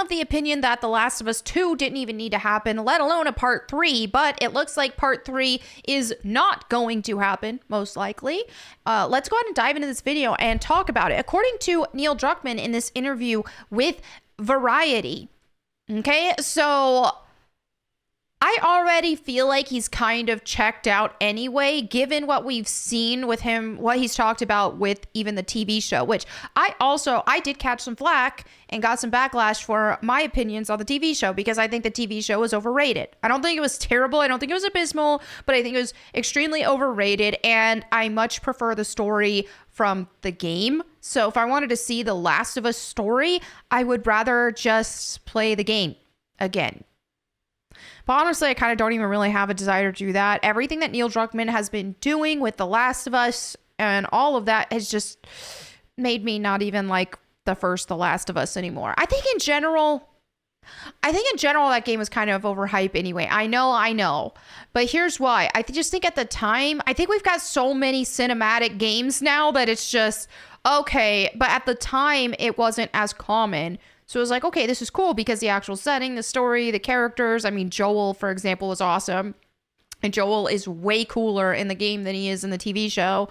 of the opinion that The Last of Us 2 didn't even need to happen, let alone a part 3, but it looks like part 3 is not going to happen, most likely. Let's go ahead and dive into this video and talk about it. According to Neil Druckmann in this interview with Variety, okay, so I already feel like he's kind of checked out anyway, given what we've seen with him, what he's talked about with even the TV show, which I did catch some flack and got some backlash for my opinions on the TV show because I think the TV show was overrated. I don't think it was terrible. I don't think it was abysmal, but I think it was extremely overrated, and I much prefer the story from the game. So if I wanted to see the Last of Us story, I would rather just play the game again. But honestly, I kind of don't even really have a desire to do that. Everything that Neil Druckmann has been doing with The Last of Us and all of that has just made me not even like the first The Last of Us anymore. I think in general that game was kind of overhyped anyway. I know. But here's why. I just think at the time, I think we've got so many cinematic games now that it's just, okay. But at the time, it wasn't as common. So it was like, okay, this is cool because the actual setting, the story, the characters. I mean, Joel, for example, was awesome. And Joel is way cooler in the game than he is in the TV show.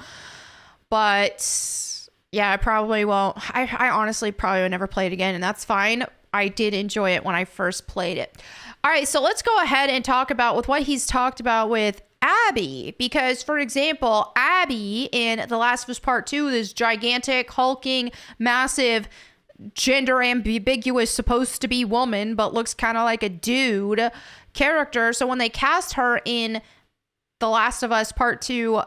But yeah, I probably won't. I honestly probably would never play it again, and that's fine. I did enjoy it when I first played it. All right, so let's go ahead and talk about with what he's talked about with Abby, because for example, Abby in The Last of Us Part 2, this gigantic, hulking, massive, gender ambiguous, supposed to be woman, but looks kind of like a dude character. So when they cast her in The Last of Us Part 2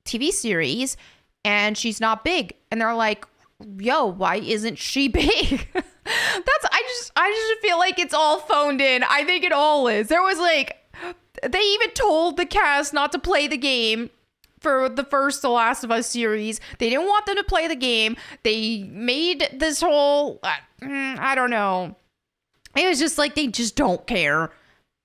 TV series, and she's not big, and they're like, yo, why isn't she big? I just feel like it's all phoned in. I think it all is. There was like, they even told the cast not to play the game for the first The Last of Us series. They didn't want them to play the game. They made this whole, I don't know. It was just like, they just don't care.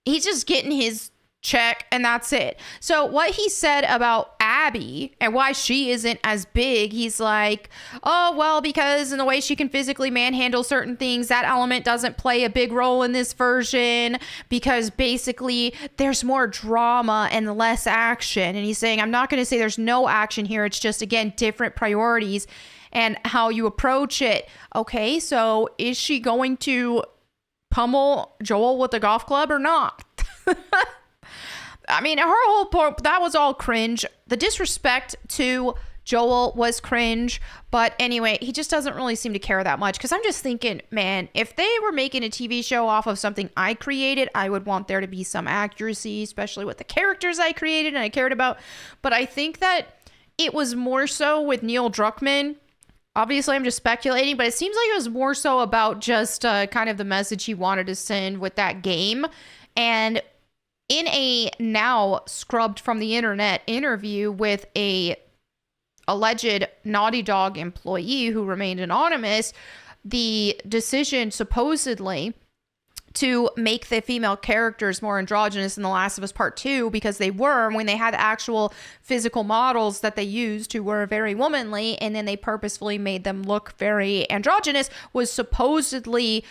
He's just getting his check and that's it. So what he said about Abby and why she isn't as big, he's like, oh, well, because in the way she can physically manhandle certain things, that element doesn't play a big role in this version because basically there's more drama and less action. And he's saying, I'm not going to say there's no action here. It's just, again, different priorities and how you approach it. Okay, so is she going to pummel Joel with a golf club or not? I mean, her whole point, that was all cringe. The disrespect to Joel was cringe. But anyway, he just doesn't really seem to care that much. Because I'm just thinking, man, if they were making a TV show off of something I created, I would want there to be some accuracy, especially with the characters I created and I cared about. But I think that it was more so with Neil Druckmann. Obviously, I'm just speculating, but it seems like it was more so about just kind of the message he wanted to send with that game. And in a now scrubbed from the internet interview with a alleged Naughty Dog employee who remained anonymous, the decision supposedly to make the female characters more androgynous in The Last of Us Part 2, because they were, when they had actual physical models that they used who were very womanly, and then they purposefully made them look very androgynous, was supposedly,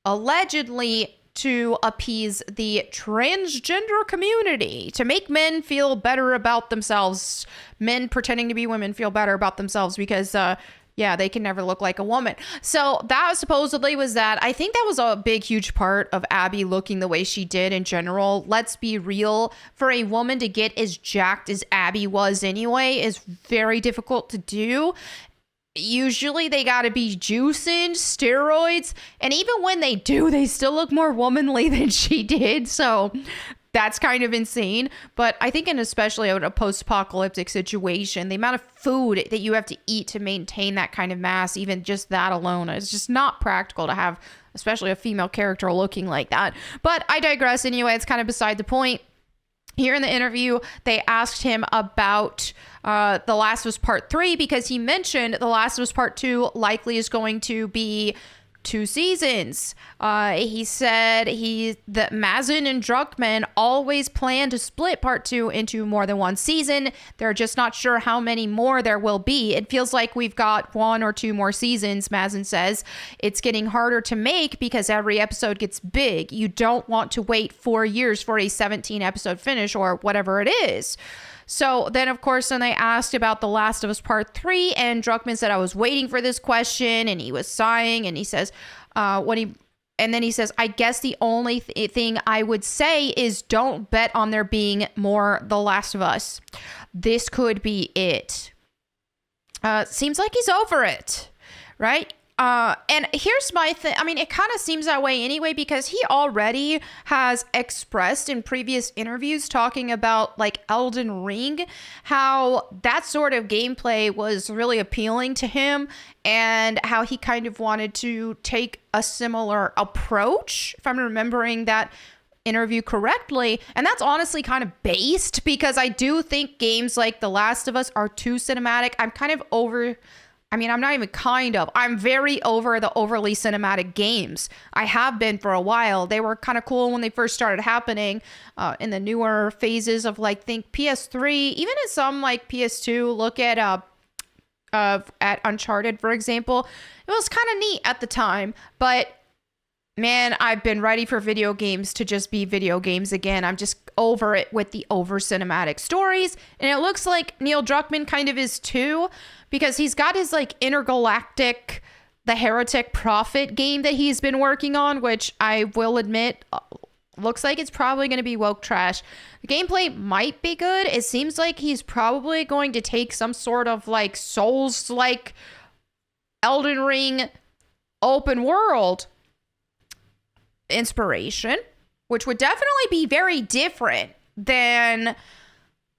allegedly, to appease the transgender community, to make men feel better about themselves. Men pretending to be women feel better about themselves because, yeah, they can never look like a woman. So that supposedly was that. I think that was a big, huge part of Abby looking the way she did in general. Let's be real. For a woman to get as jacked as Abby was anyway is very difficult to do. Usually they got to be juicing, steroids, and even when they do, they still look more womanly than she did. So that's kind of insane. But I think in especially a post-apocalyptic situation, the amount of food that you have to eat to maintain that kind of mass, even just that alone, is just not practical to have, especially a female character looking like that. But I digress anyway. It's kind of beside the point. Here in the interview, they asked him about The Last of Us Part 3 because he mentioned The Last of Us Part 2 likely is going to be 2 seasons. He said that Mazin and Druckmann always plan to split part 2 into more than 1 season. They're just not sure how many more there will be. It feels like we've got 1 or 2 more seasons, Mazin says. It's getting harder to make because every episode gets big. You don't want to wait 4 years for a 17 episode finish or whatever it is. So then, of course, then they asked about The Last of Us Part 3, and Druckmann said, I was waiting for this question, and he was sighing, and he says, and then he says, I guess the only thing I would say is don't bet on there being more The Last of Us. This could be it. Seems like he's over it, right? And here's my thing. I mean, it kind of seems that way anyway, because he already has expressed in previous interviews talking about like Elden Ring, how that sort of gameplay was really appealing to him and how he kind of wanted to take a similar approach, if I'm remembering that interview correctly. And that's honestly kind of based, because I do think games like The Last of Us are too cinematic. I'm not even kind of. I'm very over the overly cinematic games. I have been for a while. They were kind of cool when they first started happening in the newer phases of like, think PS3, even in some like PS2. Look at Uncharted, for example. It was kind of neat at the time, but man, I've been ready for video games to just be video games again. I'm just over it with the over cinematic stories. And it looks like Neil Druckmann kind of is too, because he's got his like intergalactic, the Heretic Prophet game that he's been working on, which I will admit looks like it's probably going to be woke trash. The gameplay might be good. It seems like he's probably going to take some sort of like Souls like Elden Ring open world inspiration, which would definitely be very different than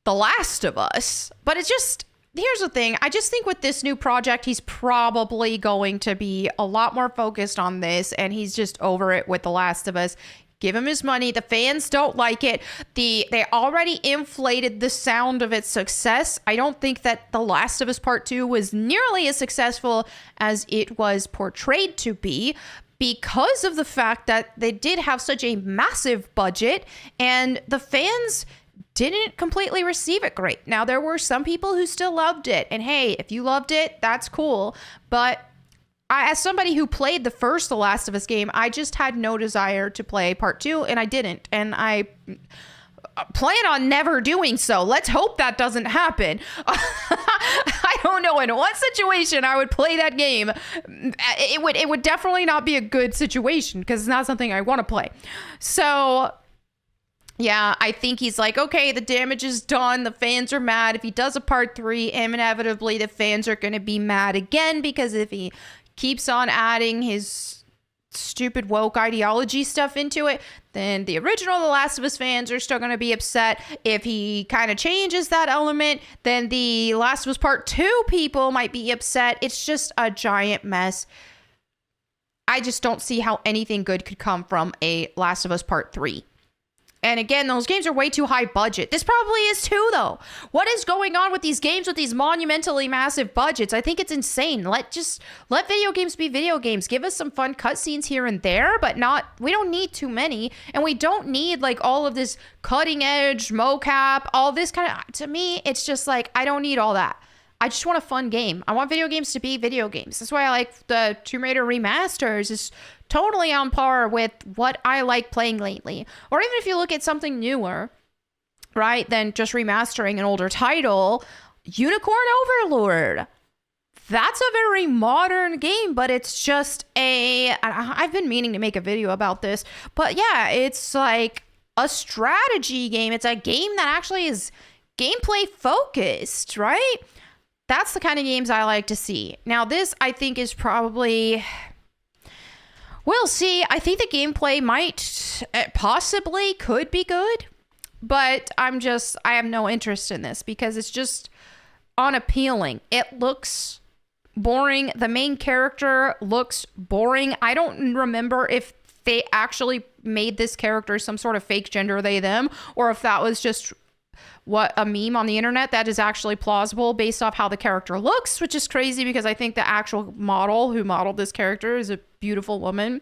The Last of Us. But it's just, here's the thing. I just think with this new project, he's probably going to be a lot more focused on this, and he's just over it with The Last of Us. Give him his money. The fans don't like it. They already inflated the sound of its success. I don't think that The Last of Us Part 2 was nearly as successful as it was portrayed to be, because of the fact that they did have such a massive budget and the fans didn't completely receive it great. Now, there were some people who still loved it. And hey, if you loved it, that's cool. But as somebody who played the first The Last of Us game, I just had no desire to play Part 2, and I didn't. And I plan on never doing so. Let's hope that doesn't happen. I don't know in what situation I would play that game. It would definitely not be a good situation, because it's not something I want to play. So yeah, I think he's like, okay, the damage is done. The fans are mad. If he does a Part 3, inevitably the fans are going to be mad again, because if he keeps on adding his stupid woke ideology stuff into it, then the original The Last of Us fans are still going to be upset. If he kind of changes that element, then the Last of Us Part 2 people might be upset. It's just a giant mess. I just don't see how anything good could come from a Last of Us Part 3. And again, those games are way too high budget. This probably is too, though. What is going on with these games with these monumentally massive budgets? I think it's insane. Let video games be video games. Give us some fun cutscenes here and there, but we don't need too many. And we don't need like all of this cutting edge mocap, all this kind of, to me, it's just like, I don't need all that. I just want a fun game. I want video games to be video games. That's why I like the Tomb Raider remasters. It's totally on par with what I like playing lately. Or even if you look at something newer, right, than just remastering an older title, Unicorn Overlord. That's a very modern game, but it's just I've been meaning to make a video about this, but yeah, it's like a strategy game. It's a game that actually is gameplay focused, right? That's the kind of games I like to see. Now, this, I think, is probably... We'll see. I think the gameplay possibly could be good, but I have no interest in this because it's just unappealing. It looks boring. The main character looks boring. I don't remember if they actually made this character some sort of fake gender, they, them, or if that was just what a meme on the internet that is actually plausible based off how the character looks, which is crazy because I think the actual model who modeled this character is a beautiful woman,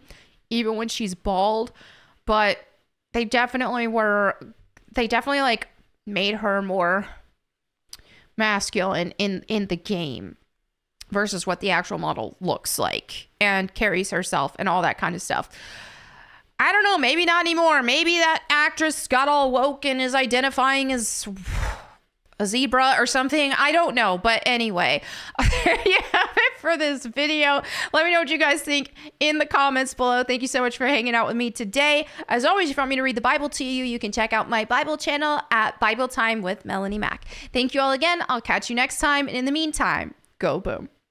even when she's bald. But they definitely like made her more masculine in the game versus what the actual model looks like and carries herself and all that kind of stuff. I don't know, maybe not anymore. Maybe that actress got all woke and is identifying as a zebra or something. I don't know. But anyway, there you have it for this video. Let me know what you guys think in the comments below. Thank you so much for hanging out with me today. As always, if you want me to read the Bible to you, you can check out my Bible channel at Bible Time with Melanie Mac. Thank you all again. I'll catch you next time. And in the meantime, go boom.